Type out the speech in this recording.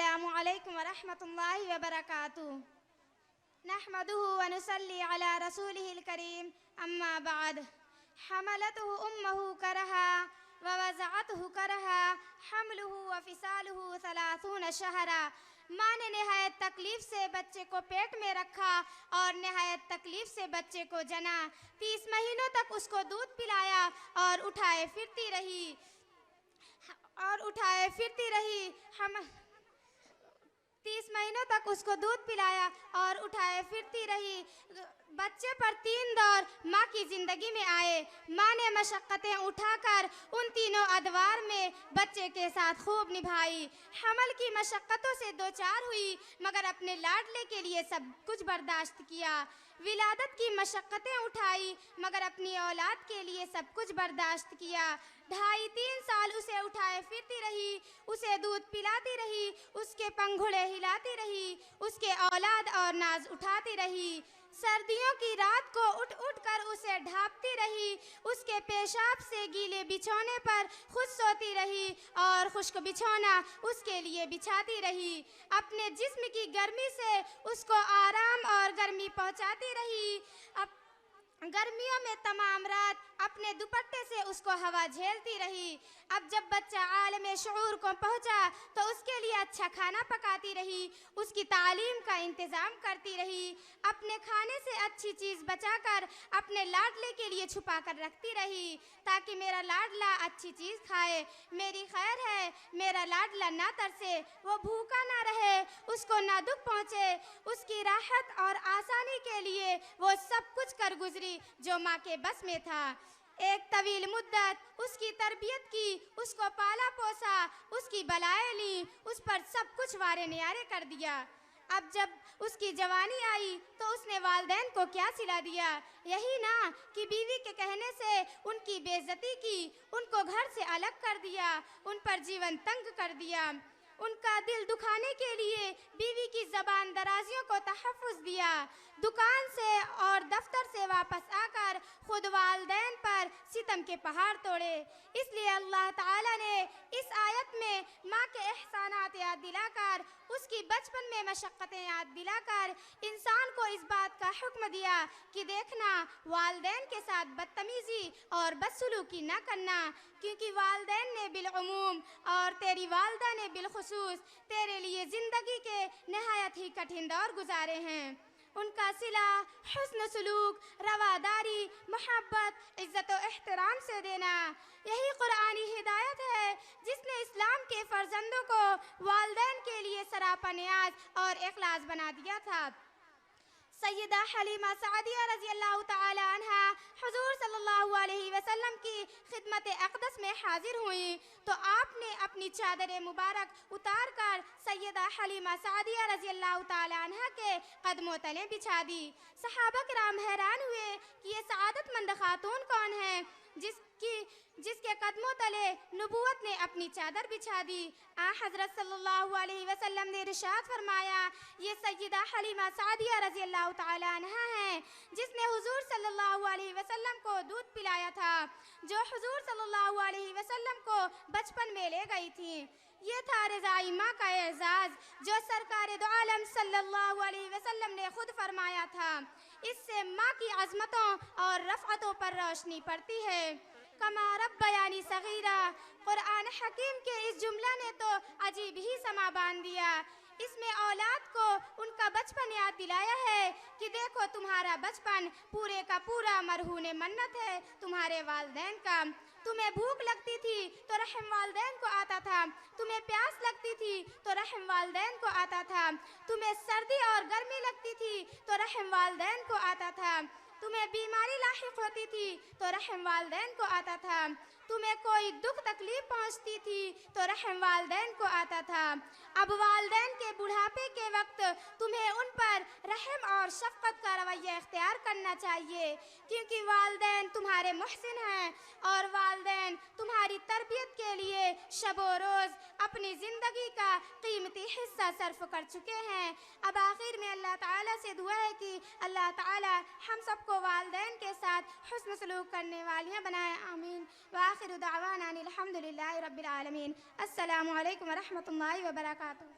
السلام علیکم ورحمۃ اللہ وبرکاتہ نحمده ونصلي على رسوله الكريم اما بعد حملته امه كرها ووضعته كرها حمله وفصاله 30 شهرا ماں نے نہایت تکلیف سے بچے کو پیٹ میں رکھا اور نہایت تکلیف سے بچے کو جنا 30 مہینوں تک اس کو دودھ پلایا اور اٹھائے پھرتی رہی 30 مہینوں تک اس کو دودھ پلایا اور اٹھائے پھرتی رہی بچے پر 3 دور ماں کی زندگی میں آئے ماں نے مشقتیں اٹھا کر ان تینوں ادوار میں بچے کے ساتھ خوب نبھائی حمل کی مشقتوں سے دوچار ہوئی مگر اپنے لاڈلے کے لیے سب کچھ برداشت کیا ولادت کی مشقتیں اٹھائی مگر اپنی اولاد کے لیے سب کچھ برداشت کیا 2.5-3 سال اسے اٹھائے پھرتی رہی اسے دودھ پلاتی رہی اس کے پنگھڑے ہلاتی رہی اس کے اولاد اور ناز اٹھاتی رہی سردیوں کی رات کو اٹھ کر اسے ڈھانپتی رہی اس کے پیشاب سے گیلے بچھونے پر خود سوتی رہی اور خشک بچھونا اس کے لیے بچھاتی رہی اپنے جسم کی گرمی سے اس کو آرام اور گرمی پہنچاتی رہی گرمیوں میں تمام رات اپنے دوپٹے سے اس کو ہوا جھیلتی رہی اب جب بچہ عالم شعور کو پہنچا تو اس کے لیے اچھا کھانا پکاتی رہی اس کی تعلیم کا انتظام کرتی رہی اپنے کھانے سے اچھی چیز بچا کر اپنے لاڈلے کے لیے چھپا کر رکھتی رہی تاکہ میرا لاڈلا اچھی چیز کھائے میری خیر ہے میرا لاڈلا نہ ترسے وہ بھوکا نہ رہے اس کو نہ دکھ پہنچے اس کی راحت اور آسانی کے لیے وہ سب کچھ کر گزری جو ماں کے بس میں تھا ایک طویل مدت اس کی تربیت کی اس کو پالا پوسا اس کی بلائیں لی اس پر سب کچھ وارے نیارے کر دیا اب جب اس کی جوانی آئی تو اس نے والدین کو کیا صلہ دیا یہی نا کہ بیوی کے کہنے سے ان کی بے عزتی کی ان کو گھر سے الگ کر دیا ان پر جیون تنگ کر دیا ان کا دل دکھانے کے لیے بیوی کی زبان درازیوں کو تحفظ دیا دکان سے اور دفتر سے واپس آ کر خود والدین پر ستم کے پہاڑ توڑے اس لیے اللہ تعالی نے اس آیت میں ماں کے احسانات یاد دلا کر اس کی بچپن میں مشقتیں یاد دلا کر انسان کو اس بات کا حکم دیا کہ دیکھنا والدین کے ساتھ بدتمیزی اور بدسلوکی نہ کرنا کیونکہ والدین نے بالعموم اور تیری والدہ نے بالخصوص تیرے لیے زندگی کے نہایت ہی کٹھن دور گزارے ہیں ان کا صلہ حسن سلوک رواداری محبت عزت و احترام سے دینا یہی قرآنی ہدایت ہے جس نے اسلام کے فرزندوں کو والدین کے لیے سراپا نیاز اور اخلاص بنا دیا تھا سیدہ حلیمہ سعدیہ رضی اللہ تعالی عنہا حضور صلی اللہ علیہ وسلم کی خدمت اقدس میں حاضر ہوئیں تو آپ نے اپنی چادر مبارک اتار کر سیدہ حلیمہ سعدیہ رضی اللہ تعالی عنہا کے قدموں تلے بچھا دی صحابہ کرام حیران ہوئے کہ یہ سعادت مند خاتون کون ہے جس کے قدموں تلے نبوت نے اپنی چادر بچھا دی حضرت صلی اللہ علیہ وسلم نے ارشاد فرمایا یہ سیدہ حلیمہ سعدیہ رضی اللہ تعالی عنہا ہیں جس نے حضور صلی اللہ علیہ وسلم کو دودھ پلایا تھا جو حضور صلی اللہ علیہ وسلم کو بچپن میں لے گئی تھی یہ تھا رضائی ماں کا اعزاز جو سرکار دو عالم صلی اللہ علیہ وسلم نے خود فرمایا تھا اس سے ماں کی عظمتوں اور رفعتوں پر روشنی پڑتی ہے کما ربیانی صغیرہ قرآن حکیم کے اس جملہ نے تو عجیب ہی سما باندھ دیا اس میں اولاد کو ان کا بچپن یاد دلایا ہے کہ دیکھو تمہارا بچپن پورے کا پورا مرہون منت ہے تمہارے والدین کا تمہیں بھوک لگتی تھی تو رحم والدین کو آتا تھا تمہیں پیاس لگتی تھی تو رحم والدین کو آتا تھا تمہیں سردی اور گرمی لگتی تھی تو رحم والدین کو آتا تھا تمہیں بیماری لاحق ہوتی تھی تو رحم والدین کو آتا تھا تمہیں کوئی دکھ تکلیف پہنچتی تھی تو رحم والدین کو آتا تھا اب والدین کے بڑھاپے کے وقت تمہیں ان پر رحم اور شفقت کا رویہ اختیار کرنا چاہیے کیونکہ والدین تمہارے محسن ہیں اور والدین تمہاری تربیت کے لیے شب و روز اپنی زندگی کا قیمتی حصہ صرف کر چکے ہیں اب آخر میں اللہ تعالیٰ سے دعا ہے کہ اللہ تعالیٰ ہم سب کو والدین کے ساتھ حسن سلوک کرنے والیاں بنائے آمین وآخر دعوانا الحمدللہ رب العالمین السلام علیکم ورحمۃ اللہ وبرکاتہ